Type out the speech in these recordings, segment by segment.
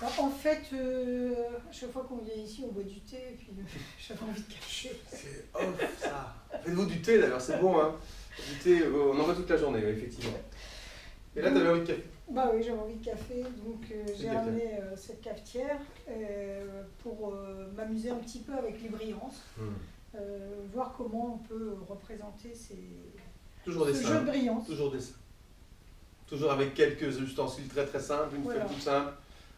Alors, en fait, à chaque fois qu'on vient ici, on boit du thé et puis j'avais envie de café. C'est off ça. Faites-vous du thé d'ailleurs, c'est bon hein. Du thé, on en voit toute la journée, effectivement. Et là, t'avais envie de café. Bah oui, j'avais envie de café, donc C'est j'ai bien fait. ramené cette cafetière pour m'amuser un petit peu avec les brillances, voir comment on peut représenter Toujours des ce jeu simples. de brillance. Toujours des simples. Toujours avec quelques ustensiles très très simples, une Voilà. feuille toute simple.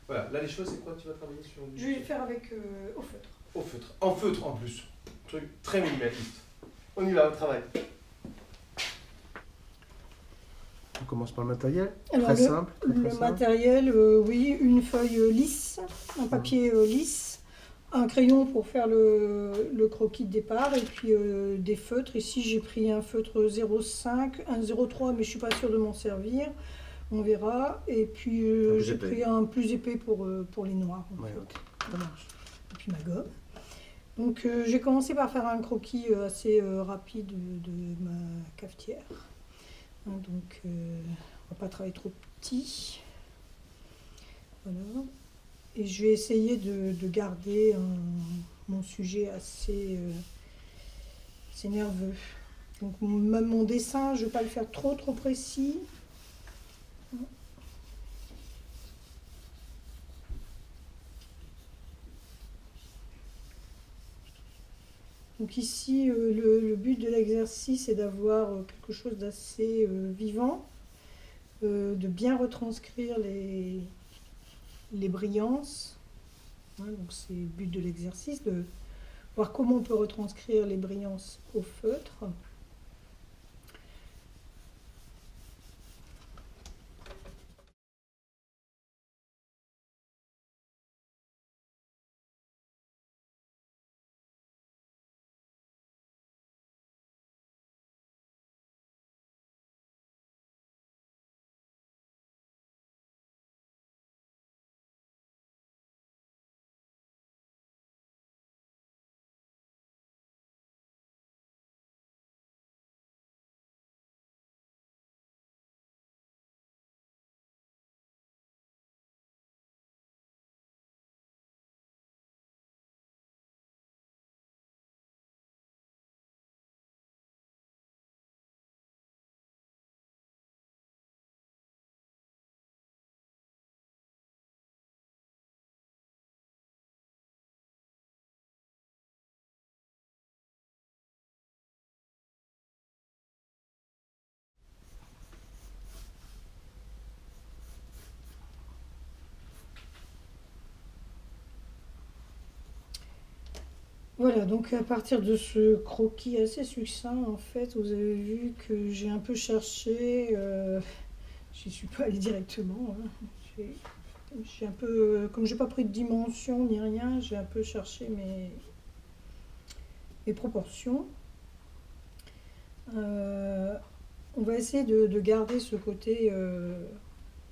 Voilà, là les choses, c'est quoi? Tu vas travailler sur Je vais le faire avec au feutre. au feutre. En feutre en plus. Truc très minimaliste. On y va, au travail. On commence par le matériel. Alors, très simple. Très, le simple. matériel, oui, une feuille lisse, un papier lisse, un crayon pour faire le croquis de départ et puis des feutres. Ici, j'ai pris un feutre 0,5, un 0,3, mais je ne suis pas sûre de m'en servir. On verra. Et puis, j'ai pris un plus épais pour les noirs. En fait. Okay. Ça marche. Et puis ma gomme. Donc, j'ai commencé par faire un croquis assez rapide de ma cafetière. Hein, donc, on va pas travailler trop petit. Voilà. Et je vais essayer de garder mon sujet assez nerveux. Donc, même mon dessin, je ne vais pas le faire trop précis. Donc ici, le but de l'exercice est d'avoir quelque chose d'assez vivant, de bien retranscrire les brillances. Hein, donc c'est le but de l'exercice, de voir comment on peut retranscrire les brillances au feutre. Voilà, donc à partir de ce croquis assez succinct, en fait, vous avez vu que j'ai un peu cherché, j'y suis pas allée directement, hein. J'ai un peu, comme j'ai pas pris de dimension ni rien, j'ai un peu cherché mes proportions. On va essayer de garder ce côté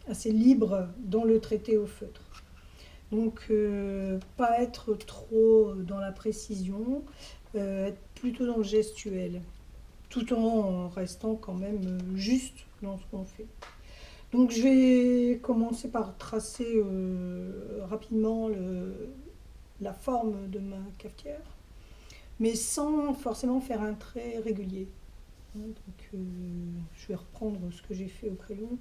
assez libre dans le traité au feutre. Donc, pas être trop dans la précision, être plutôt dans le gestuel, tout en restant quand même juste dans ce qu'on fait. Donc, je vais commencer par tracer rapidement la forme de ma cafetière, mais sans forcément faire un trait régulier. Donc, je vais reprendre ce que j'ai fait au crayon.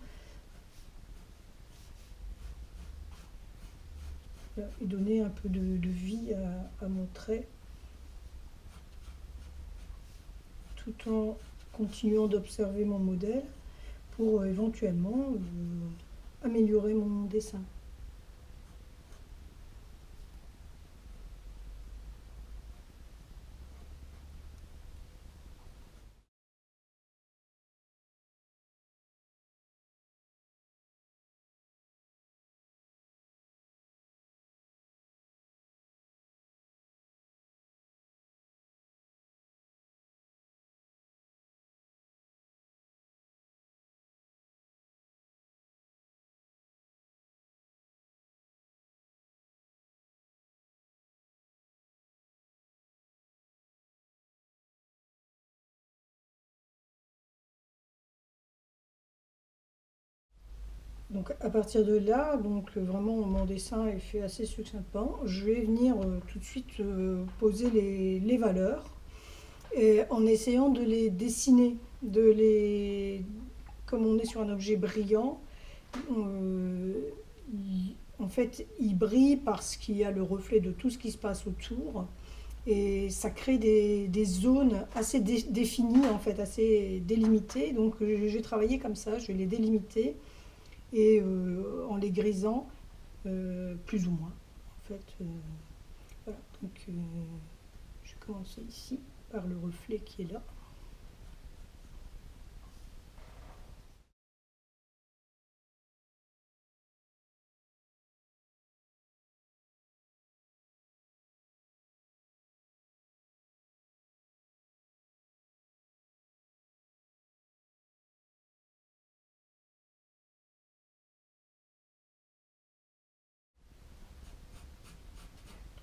Et donner un peu de vie à mon trait, tout en continuant d'observer mon modèle pour éventuellement améliorer mon dessin. Donc à partir de là, donc vraiment mon dessin est fait assez succinctement. Je vais venir tout de suite poser les valeurs et en essayant de les dessiner, comme on est sur un objet brillant, euh, en fait il brille parce qu'il y a le reflet de tout ce qui se passe autour et ça crée des zones assez définies en fait, assez délimitées. Donc j'ai travaillé comme ça, je vais les délimiter et en les grisant plus ou moins. En fait, voilà. Donc, je vais commencer ici par le reflet qui est là.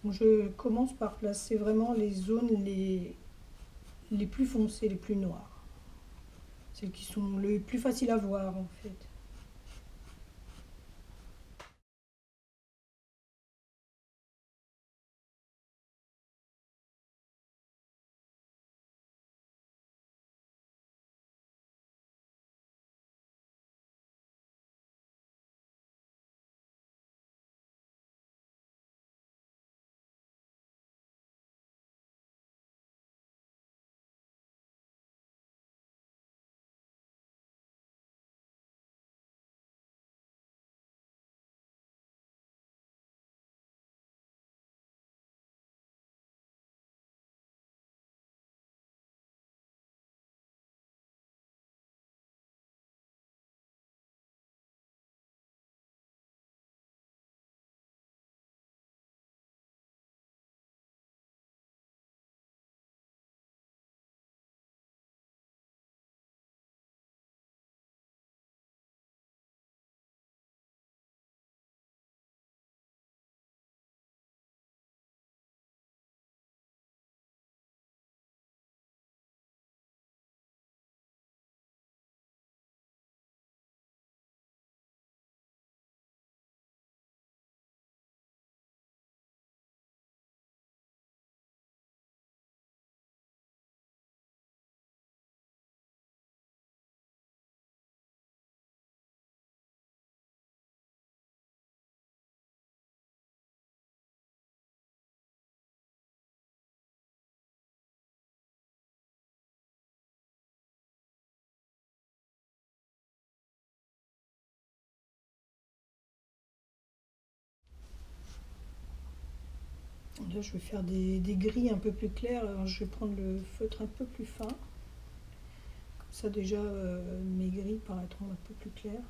Donc, je commence par placer vraiment les zones les plus foncées, les plus noires. Celles qui sont les plus faciles à voir en fait. Là, je vais faire des gris un peu plus clairs. Alors, je vais prendre le feutre un peu plus fin. Comme ça, déjà, mes gris paraîtront un peu plus clairs.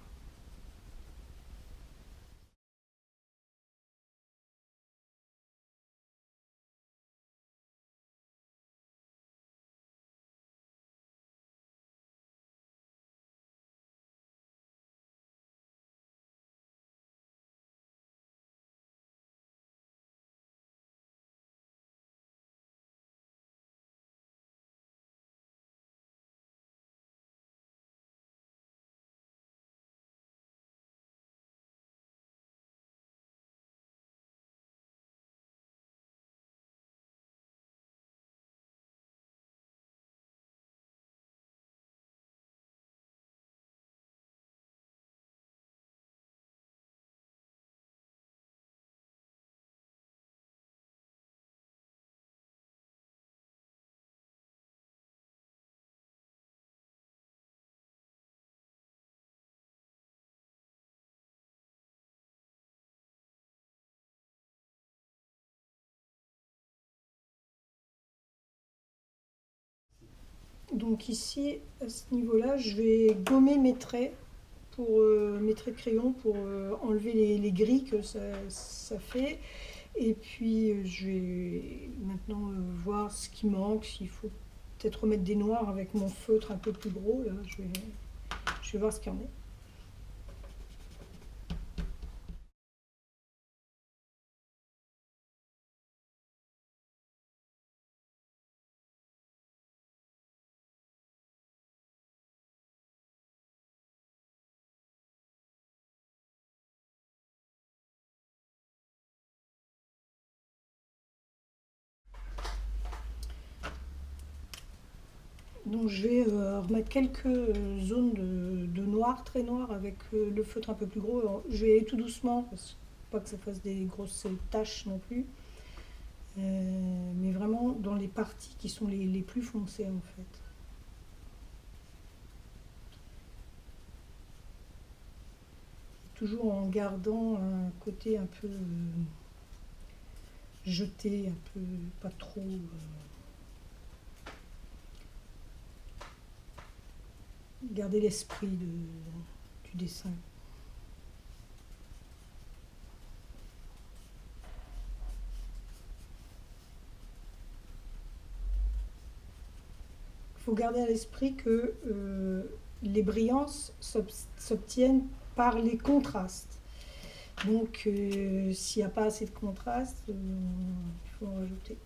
Donc ici, à ce niveau-là, je vais gommer mes traits mes traits de crayon pour enlever les gris que ça fait. Et puis je vais maintenant voir ce qui manque, s'il faut peut-être remettre des noirs avec mon feutre un peu plus gros. Là, je vais voir ce qu'il y en a. Donc je vais remettre quelques zones de noir, très noir, avec le feutre un peu plus gros. Alors, je vais aller tout doucement, parce pas que ça fasse des grosses taches non plus. Mais vraiment dans les parties qui sont les plus foncées en fait. Toujours en gardant un côté un peu jeté, un peu pas trop. Garder l'esprit du dessin. Il faut garder à l'esprit que les brillances s'obtiennent par les contrastes. Donc s'il n'y a pas assez de contraste, il faut en rajouter.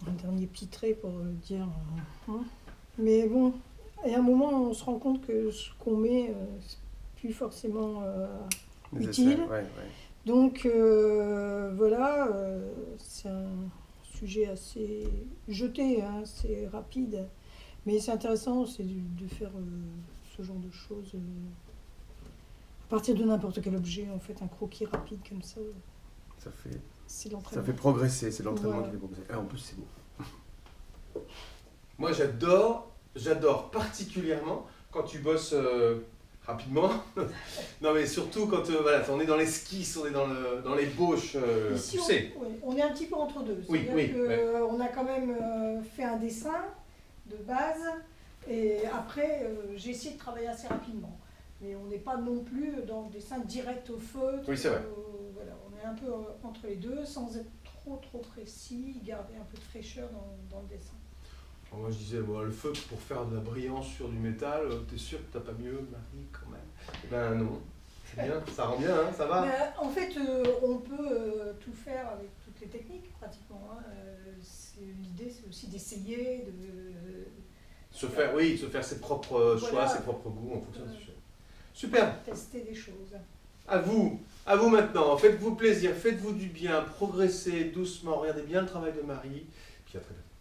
Un dernier petit trait pour dire. Mais bon, à un moment, on se rend compte que ce qu'on met, c'est plus forcément utile. Ouais. Donc voilà, c'est un sujet assez jeté, hein, c'est rapide. Mais c'est intéressant, c'est de faire ce genre de choses à partir de n'importe quel objet, en fait, un croquis rapide comme ça. C'est l'entraînement. Ça fait progresser, c'est l'entraînement qui fait progresser. Et en plus, c'est beau. Moi, j'adore particulièrement quand tu bosses rapidement. Non, mais surtout quand voilà, on est dans l'esquisse, on est dans l'ébauche, Ici, tu sais. on est un petit peu entre deux. Oui, On a quand même fait un dessin de base, et après, j'ai essayé de travailler assez rapidement. Mais on n'est pas non plus dans le dessin direct au feutre. Oui, c'est vrai. Voilà, on est un peu entre les deux, sans être trop précis, garder un peu de fraîcheur dans le dessin. Alors moi je disais, bon, le feutre pour faire de la brillance sur du métal, t'es sûr que t'as pas mieux, Marie, quand même? Eh ben non, c'est bien, ça rend bien, hein, ça va. En fait, on peut tout faire avec toutes les techniques, pratiquement. Hein. L'idée, c'est aussi d'essayer, de se faire ses propres choix, ses propres goûts en fonction de ce sujet. Super. Tester des choses. À vous maintenant, faites-vous plaisir, faites-vous du bien, progressez doucement, regardez bien le travail de Marie, puis à très bientôt.